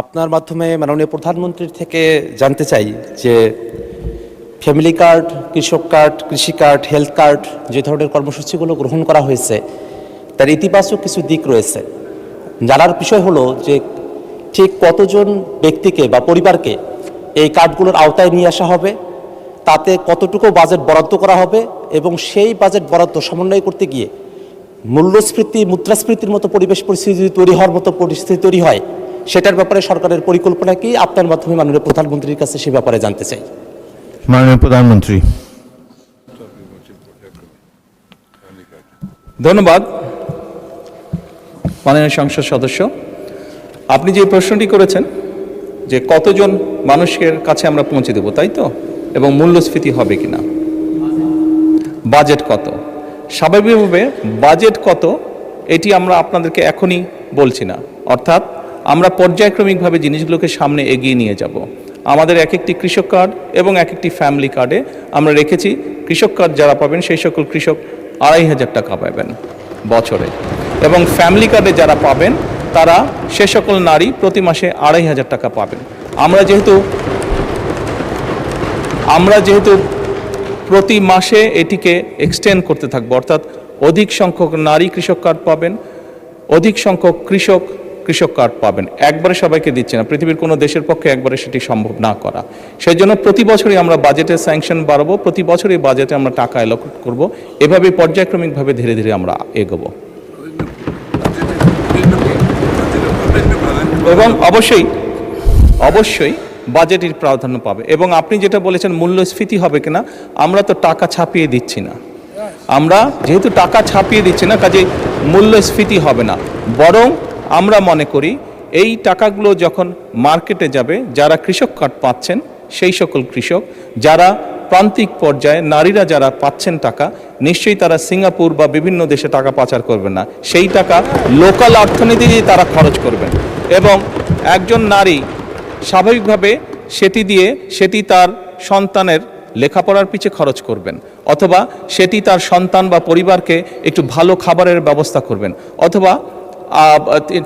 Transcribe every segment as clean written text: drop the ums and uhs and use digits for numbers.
আপনার মাধ্যমে মাননীয় প্রধানমন্ত্রীর থেকে জানতে চাই যে ফ্যামিলি কার্ড, কৃষক কার্ড, কৃষি কার্ড, হেলথ কার্ড যে ধরনের কর্মসূচিগুলো গ্রহণ করা হয়েছে তার ইতিবাচক কিছু দিক রয়েছে। জানার বিষয় হলো যে ঠিক কতজন ব্যক্তিকে বা পরিবারকে এই কার্ডগুলোর আওতায় নিয়ে আসা হবে, তাতে কতটুকু বাজেট বরাদ্দ করা হবে এবং সেই বাজেট বরাদ্দ সমন্বয় করতে গিয়ে মূল্যস্ফীতি, মুদ্রাস্ফীতির মতো পরিবেশ পরিস্থিতি তৈরি হওয়ার মতো পরিস্থিতি তৈরি হয়, সেটার ব্যাপারে সরকারের পরিকল্পনা কি? আপনার মাধ্যমে মাননীয় প্রধানমন্ত্রীর কাছে সে ব্যাপারে জানতে চাই। মাননীয় প্রধানমন্ত্রী। ধন্যবাদ মাননীয় সংসদ সদস্য। আপনি যে প্রশ্নটি করেছেন যে কতজন মানুষের কাছে আমরা পৌঁছে দেব, তাই তো, এবং মূল্যস্ফীতি হবে কিনা, বাজেট কত, স্বাভাবিকভাবে বাজেট কত এটি আমরা আপনাদেরকে এখনই বলছি না। অর্থাৎ আমরা পর্যায়ক্রমিকভাবে জিনিসগুলোকে সামনে এগিয়ে নিয়ে যাব। আমাদের এক একটি কৃষক কার্ড এবং এক একটি ফ্যামিলি কার্ডে আমরা রেখেছি কৃষক কার্ড যারা পাবেন সেই সকল কৃষক ২৫০০ টাকা পাবেন বছরে, এবং ফ্যামিলি কার্ডে যারা পাবেন তারা সে সকল নারী প্রতি মাসে ২৫০০ টাকা পাবেন। আমরা যেহেতু প্রতি মাসে এটিকে এক্সটেন্ড করতে থাকবো, অর্থাৎ অধিক সংখ্যক নারী কৃষক কার্ড পাবেন, অধিক সংখ্যক কৃষক কার্ড পাবেন। একবারে সবাইকে দিচ্ছে না, পৃথিবীর কোনো দেশের পক্ষে একবারে সেটি সম্ভব না করা। সেই জন্য প্রতি বছরই আমরা বাজেটের স্যাংশন বাড়াবো, প্রতি বছরই বাজেটে আমরা টাকা অ্যালোকেট করব, এভাবে পর্যায়ক্রমিকভাবে ধীরে ধীরে আমরা এগোবো। এবং অবশ্যই বাজেটের প্রাধান্য পাবে। এবং আপনি যেটা বলেছেন মূল্যস্ফীতি হবে কিনা, আমরা তো টাকা ছাপিয়ে দিচ্ছি না। আমরা যেহেতু টাকা ছাপিয়ে দিচ্ছি না, কাজে মূল্যস্ফীতি হবে না। বরং আমরা মনে করি এই টাকাগুলো যখন মার্কেটে যাবে, যারা কৃষক কার্ড পাচ্ছেন সেই সকল কৃষক, যারা প্রান্তিক পর্যায়ে নারীরা যারা পাচ্ছেন টাকা, নিশ্চয়ই তারা সিঙ্গাপুর বা বিভিন্ন দেশে টাকা পাচার করবেন না, সেই টাকা লোকাল অর্থনীতিতেই তারা খরচ করবেন। এবং একজন নারী স্বাভাবিকভাবে সেটি তার সন্তানের লেখাপড়ার পিছে খরচ করবেন, অথবা সেটি তার সন্তান বা পরিবারকে একটু ভালো খাবারের ব্যবস্থা করবেন, অথবা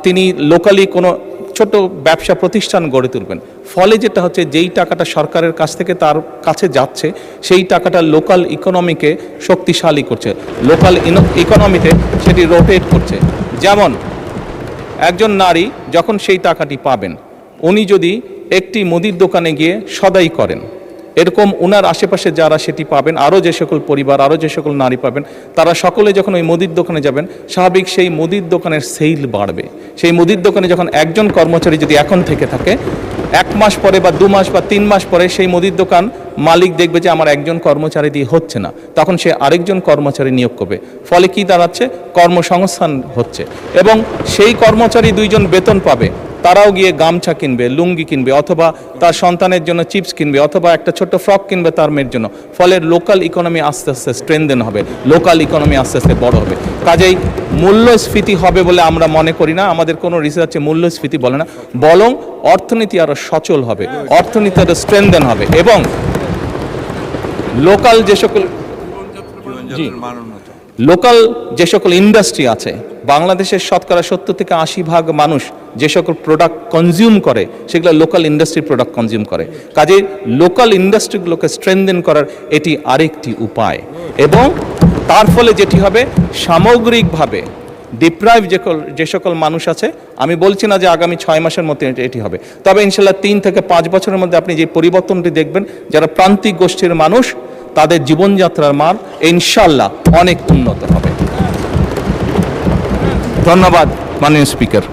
তিনি লোকালি কোনো ছোট ব্যবসা প্রতিষ্ঠান গড়ে তুলবেন। ফলে যেটা হচ্ছে, যেই টাকাটা সরকারের কাছ থেকে তার কাছে যাচ্ছে সেই টাকাটা লোকাল ইকোনমিকে শক্তিশালী করছে, লোকাল ইকোনমিতে সেটি রোটেট করছে। যেমন একজন নারী যখন সেই টাকাটি পাবেন, উনি যদি একটি মুদির দোকানে গিয়ে সদাই করেন, এরকম ওনার আশেপাশে যারা সেটি পাবেন, আরও যে সকল পরিবার, আরও যে সকল নারী পাবেন, তারা সকলে যখন ওই মুদির দোকানে যাবেন, স্বাভাবিক সেই মুদির দোকানের সেল বাড়বে। সেই মুদির দোকানে যখন একজন কর্মচারী যদি এখন থেকে থাকে, 1 মাস পরে বা 2 মাস বা 3 মাস পরে সেই মুদির দোকান মালিক দেখবে যে আমার একজন কর্মচারী দিয়ে হচ্ছে না, তখন সে আরেকজন কর্মচারী নিয়োগ করবে। ফলে কি দাঁড়াচ্ছে, কর্মসংস্থান হচ্ছে। এবং সেই কর্মচারী 2 জন বেতন পাবে, তারাও গিয়ে গামছা কিনবে, লুঙ্গি কিনবে, অথবা তার সন্তানের জন্য চিপস কিনবে, অথবা একটা ছোট্ট ফ্রক কিনবে তার মেয়ের জন্য। ফলে লোকাল ইকোনমি আস্তে আস্তে স্ট্রেনদেন হবে, লোকাল ইকোনমি আস্তে আস্তে বড় হবে। কাজেই মূল্যস্ফীতি হবে বলে আমরা মনে করি না, আমাদের কোনো রিসার্চে মূল্যস্ফীতি বলে না, বরং অর্থনীতি আরও সচল হবে, অর্থনীতি আরও স্ট্রেনদেন হবে। এবং লোকাল যে সকল ইন্ডাস্ট্রি আছে, বাংলাদেশের শতকরা 70 থেকে 80% মানুষ যে সকল প্রোডাক্ট কনজিউম করে সেগুলো লোকাল ইন্ডাস্ট্রি প্রোডাক্ট কনজিউম করে। কাজেই লোকাল ইন্ডাস্ট্রিগুলোকে স্ট্রেনদেন করার এটি আরেকটি উপায়। এবং তার ফলে যেটি হবে, সামগ্রিকভাবে ডিপ্রাইভ যে সকল মানুষ আছে, আমি বলছি না যে আগামী 6 মাসের মধ্যে এটি হবে, তবে ইনশাল্লাহ 3 থেকে 5 বছরের মধ্যে আপনি যে পরিবর্তনটি দেখবেন, যারা প্রান্তিক গোষ্ঠীর মানুষ, তাদের জীবনযাত্রার মান ইনশাল্লাহ অনেক উন্নত হবে। ধন্যবাদ মাননীয় স্পিকার।